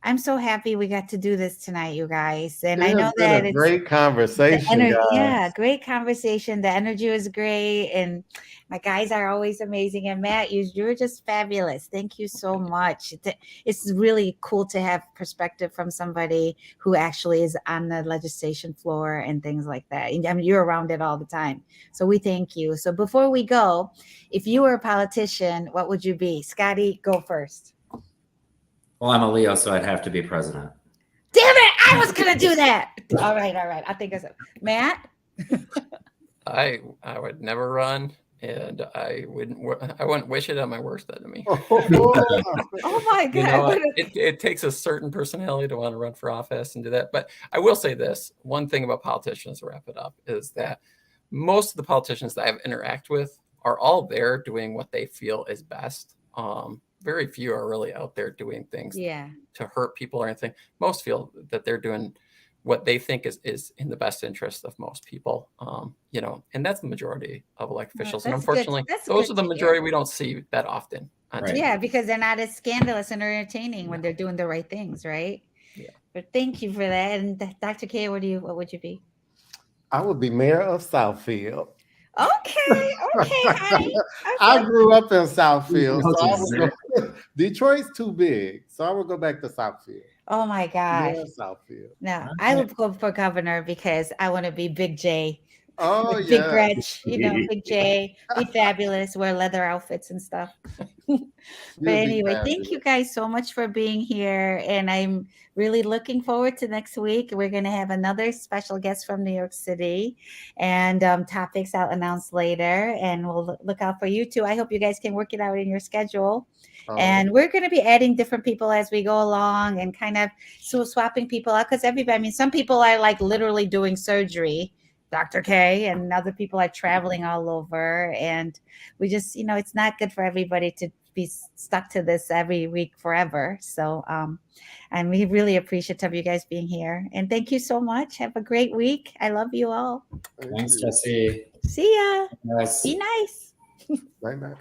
I'm so happy we got to do this tonight, you guys. And I know that it's great conversation, guys. Yeah, great conversation. The energy was great. And my guys are always amazing. And Matt, you're just fabulous. Thank you so much. It's really cool to have perspective from somebody who actually is on the legislation floor and things like that. I mean, you're around it all the time. So we thank you. So before we go, if you were a politician, what would you be? Scotty, go first. Well, I'm a Leo, so I'd have to be president. Damn it! I was gonna do that. All right. I think it's Matt. I would never run, and I wouldn't wish it on my worst enemy. Oh my God! It takes a certain personality to want to run for office and do that. But I will say this: one thing about politicians, to wrap it up, is that most of the politicians that I've interacted with are all there doing what they feel is best. Very few are really out there doing things to hurt people or anything. Most feel that they're doing what they think is in the best interest of most people. And that's the majority of elected officials. And unfortunately, those are the majority we don't see that often. Right. Yeah, because they're not as scandalous and entertaining when they're doing the right things, right? Yeah. But thank you for that. And Dr. K, what would you be? I would be mayor of Southfield. Okay, honey. Okay. I grew up in Southfield. Detroit's too big, so I would go back to Southfield. Oh my gosh. Yeah, Southfield. No, I would go for governor because I want to be Big J. Oh, yeah. Big Gretch, Big J, be fabulous, wear leather outfits and stuff. But anyway, thank you guys so much for being here. And I'm really looking forward to next week. We're going to have another special guest from New York City and topics I'll announce later. And we'll look out for you too. I hope you guys can work it out in your schedule. And we're going to be adding different people as we go along and kind of swapping people out because some people are like literally doing surgery, Dr. K, and other people are traveling all over. And we just, it's not good for everybody to be stuck to this every week forever. So and we really appreciate you guys being here. And thank you so much. Have a great week. I love you all. Thanks, Jessie. See ya. Nice. Be nice. Bye-bye.